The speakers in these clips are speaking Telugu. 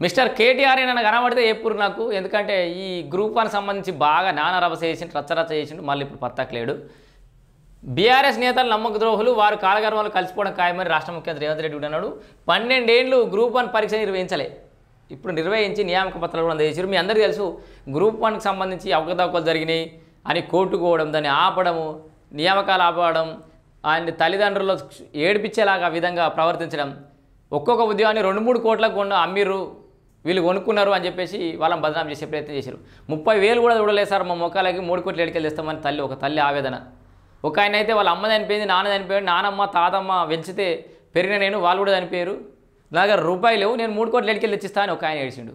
మిస్టర్ కేటీఆర్ నన్ను కనబడితే ఎప్పుడు నాకు, ఎందుకంటే ఈ గ్రూప్ 1 సంబంధించి బాగా నానరభస చేసిండు, రచ్చరచ్చ చేసిండు, మళ్ళీ ఇప్పుడు పత్తకలేడు. బీఆర్ఎస్ నేతలు నమ్మక ద్రోహులు, వారు కాలగర్వాలు కలిసిపోవడం ఖాయమని రాష్ట్ర ముఖ్యమంత్రి రేవంత్ రెడ్డి అన్నాడు. 12 ఏళ్ళు గ్రూప్ 1 పరీక్ష నిర్వహించలే, ఇప్పుడు నిర్వహించి నియామక పత్రాలు కూడా అందజేశారు. మీ అందరికీ తెలుసు గ్రూప్ 1కి సంబంధించి అవకతవకలు జరిగినాయి అని కోర్టుకోవడం, దాన్ని ఆపడము, నియామకాలు ఆపడం, ఆయన తల్లిదండ్రులు ఏడిపించేలాగా విధంగా ప్రవర్తించడం, ఒక్కొక్క ఉద్యోగాన్ని 2-3 కోట్లకు అమ్మిర్రు, వీళ్ళు కొనుక్కున్నారు అని చెప్పేసి వాళ్ళని బదనాం చేసే ప్రయత్నం చేశారు. 30,000 కూడా చూడలేదు సార్ మా మొక్కలకి 3 కోట్లు ఎడికెళ్ళి తెస్తామని ఒక తల్లి ఆవేదన. ఒక ఆయన అయితే వాళ్ళ అమ్మ చనిపోయింది, నాన్న చనిపోయాడు, నానమ్మ తాతమ్మ పెంచితే పెరిగిన నేను, వాళ్ళు కూడా చనిపోయారు, నా దగ్గర రూపాయలు లేవు, నేను 3 కోట్లు ఎడికెళ్ళి తెచ్చిస్తా అని ఒక ఆయన ఏడిచిండు.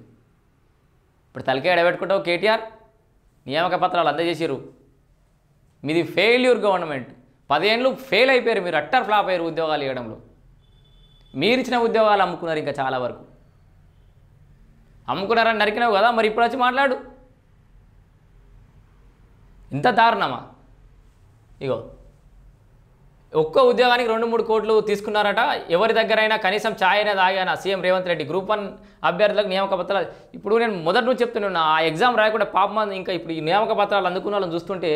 ఇప్పుడు తలకే ఎడబెట్టుకుంటావు కేటీఆర్, నియామక పత్రాలు అందజేసారు, మీది ఫెయిల్యూర్ గవర్నమెంట్, 10 ఏళ్ళు ఫెయిల్ అయిపోయారు, మీరు అట్టర్ ఫ్లాప్ అయ్యారు ఉద్యోగాలు ఇవ్వడంలో. మీరు ఇచ్చిన ఉద్యోగాలు అమ్ముకున్నారు, ఇంకా చాలా వరకు అమ్ముకున్నారని నరికినావు కదా, మరి ఇప్పుడు వచ్చి మాట్లాడు. ఇంత దారుణమా? ఇగో ఒక్క ఉద్యోగానికి 2-3 కోట్లు తీసుకున్నారట. ఎవరి దగ్గరైనా కనీసం ఛాయ్ అనేది తాగానా సీఎం రేవంత్ రెడ్డి గ్రూప్ 1 అభ్యర్థులకు నియామక పత్రాలు. ఇప్పుడు నేను మొదటి నుంచి చెప్తున్నాను, ఆ ఎగ్జామ్ రాయకుండా పాపం ఇంకా ఇప్పుడు ఈ నియామక పత్రాలు అందుకున్న వాళ్ళని చూస్తుంటే,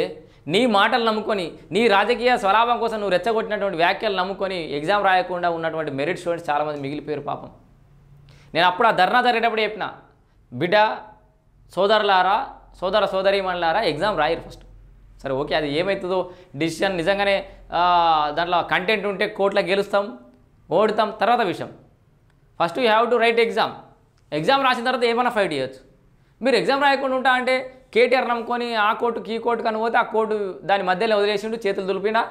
నీ మాటలు నమ్ముకొని, నీ రాజకీయ స్వలాభం కోసం నువ్వు రెచ్చగొట్టినటువంటి వ్యాఖ్యలు నమ్ముకొని ఎగ్జామ్ రాయకుండా ఉన్నటువంటి మెరిట్ స్టూడెంట్స్ చాలామంది మిగిలిపోయారు పాపం. నేను అప్పుడు ఆ ధర్నా జరిగేటప్పుడు చెప్పిన, బిడ్డ సోదరులారా, సోదరీమణులారా, ఎగ్జామ్ రాయరు ఫస్ట్. సరే ఓకే, అది ఏమవుతుందో డిసిషన్ నిజంగానే దాంట్లో కంటెంట్ ఉంటే కోర్టులో గెలుస్తాం, ఓడుతాం, తర్వాత విషయం. First you have to right exam రాసిన తర్వాత ఏమైనా ఫైట్ చేయొచ్చు. మీరు ఎగ్జామ్ రాయకుండా ఉంటా అంటే కేటీఆర్ నమ్ముకొని ఆ కోర్టుకి ఈ కోర్టు కని పోతే, ఆ కోర్టు దాని మధ్యలో వదిలేసిండు, చేతులు దులిపిండా,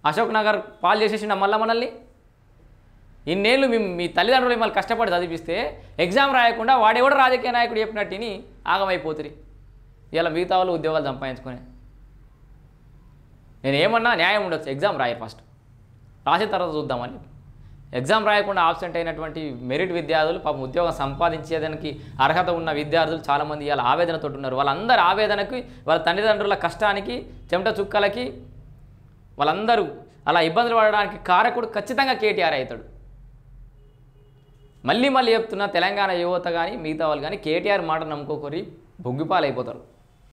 అశోక్ నగర్ పాలు చేసేసిండు మళ్ళీ మనల్ని. ఇన్నేళ్ళు మీ తల్లిదండ్రులు మిమ్మల్ని కష్టపడి చదివిస్తే ఎగ్జామ్ రాయకుండా వాడెవడో రాజకీయ నాయకుడు చెప్పినట్టుని ఆగమైపోతుంది. ఇలా మిగతా వాళ్ళు ఉద్యోగాలు సంపాదించుకొని, నేను ఏమన్నా న్యాయం ఉండొచ్చు, ఎగ్జామ్ రాయరు ఫస్ట్, రాసిన తర్వాత చూద్దామని. ఎగ్జామ్ రాయకుండా ఆబ్సెంట్ అయినటువంటి మెరిట్ విద్యార్థులు పాపం ఉద్యోగం సంపాదించేదానికి అర్హత ఉన్న విద్యార్థులు చాలామంది ఇలా ఆవేదనతో ఉన్నారు. వాళ్ళందరూ ఆవేదనకి, వాళ్ళ తల్లిదండ్రుల కష్టానికి, చెమట చుక్కలకి, వాళ్ళందరూ అలా ఇబ్బందులు పడడానికి కారకుడు ఖచ్చితంగా కేటీఆర్ అవుతాడు. మళ్ళీ చెప్తున్నా, తెలంగాణ యువత కానీ మిగతా వాళ్ళు కానీ కేటీఆర్ మాట నమ్ముకోకరి బొగ్గిపాలు అయిపోతారు.